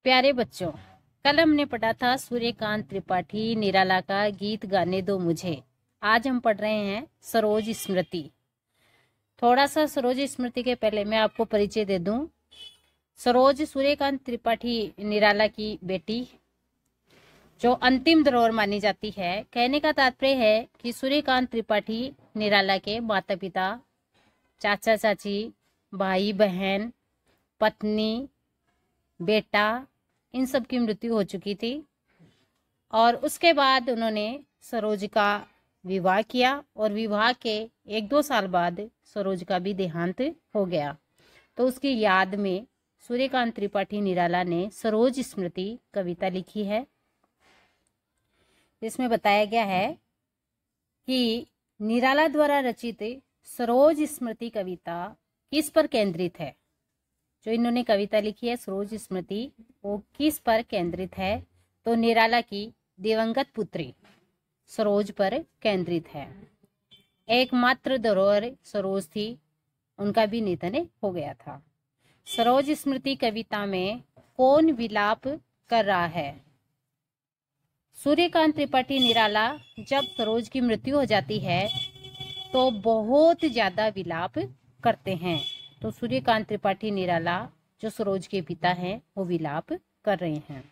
प्यारे बच्चों, कल हमने पढ़ा था सूर्यकांत त्रिपाठी निराला का गीत गाने दो मुझे। आज हम पढ़ रहे हैं सरोज स्मृति। थोड़ा सा सरोज स्मृति के पहले मैं आपको परिचय दे दूं। सरोज सूर्यकांत त्रिपाठी निराला की बेटी जो अंतिम धरोहर मानी जाती है। कहने का तात्पर्य है कि सूर्यकांत त्रिपाठी निराला के माता पिता, चाचा चाची, भाई बहन, पत्नी, बेटा, इन सब की मृत्यु हो चुकी थी और उसके बाद उन्होंने सरोज का विवाह किया और विवाह के 1-2 साल बाद सरोज का भी देहांत हो गया। तो उसकी याद में सूर्यकांत त्रिपाठी निराला ने सरोज स्मृति कविता लिखी है। इसमें बताया गया है कि निराला द्वारा रचित सरोज स्मृति कविता किस पर केंद्रित है। जो इन्होंने कविता लिखी है सरोज स्मृति, वो किस पर केंद्रित है? तो निराला की दिवंगत पुत्री सरोज पर केंद्रित है। एकमात्र धरोहर सरोज थी, उनका भी निधन हो गया था। सरोज स्मृति कविता में कौन विलाप कर रहा है? सूर्यकांत त्रिपाठी निराला जब सरोज की मृत्यु हो जाती है तो बहुत ज्यादा विलाप करते हैं। तो सूर्यकांत त्रिपाठी निराला जो सरोज के पिता हैं वो विलाप कर रहे हैं।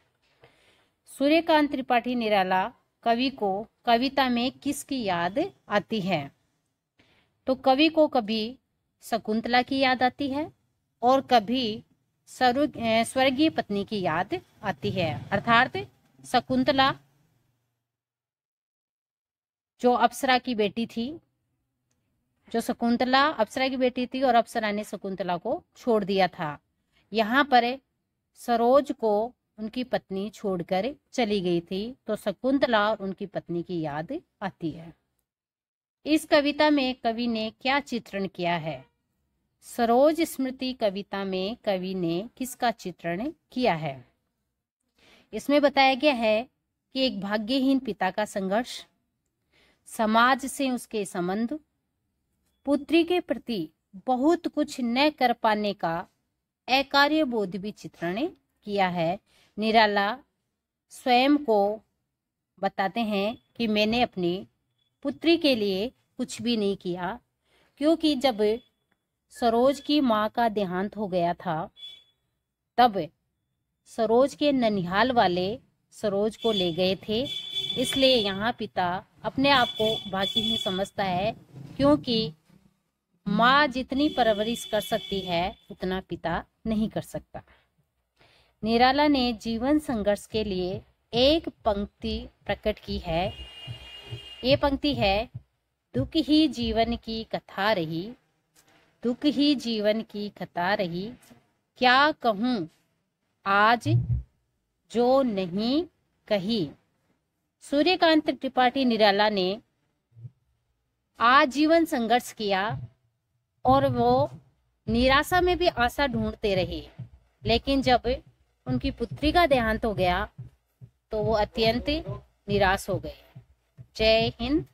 सूर्यकांत त्रिपाठी निराला कवि को कविता में किसकी याद आती है? तो कवि को कभी शकुंतला की याद आती है और कभी स्वर्गीय पत्नी की याद आती है। अर्थात शकुंतला जो अप्सरा की बेटी थी, जो शकुंतला अप्सरा की बेटी थी और अप्सरा ने शकुंतला को छोड़ दिया था। यहाँ पर सरोज को उनकी पत्नी छोड़कर चली गई थी, तो शकुंतला और उनकी पत्नी की याद आती है। इस कविता में कवि ने क्या चित्रण किया है? सरोज स्मृति कविता में कवि ने किसका चित्रण किया है? इसमें बताया गया है कि एक भाग्यहीन पिता का संघर्ष, समाज से उसके संबंध, पुत्री के प्रति बहुत कुछ न कर पाने का अकार्य बोध भी चित्रण किया है। निराला स्वयं को बताते हैं कि मैंने अपनी पुत्री के लिए कुछ भी नहीं किया, क्योंकि जब सरोज की माँ का देहांत हो गया था तब सरोज के ननिहाल वाले सरोज को ले गए थे। इसलिए यहाँ पिता अपने आप को भाग्यहीन समझता है, क्योंकि माँ जितनी परवरिश कर सकती है उतना पिता नहीं कर सकता। निराला ने जीवन संघर्ष के लिए एक पंक्ति प्रकट की है। ये पंक्ति है, दुख ही जीवन की कथा रही, दुख ही जीवन की कथा रही, क्या कहूँ आज जो नहीं कही। सूर्यकांत त्रिपाठी निराला ने आजीवन संघर्ष किया और वो निराशा में भी आशा ढूंढते रहे, लेकिन जब उनकी पुत्री का देहांत हो गया तो वो अत्यंत निराश हो गए। जय हिंद।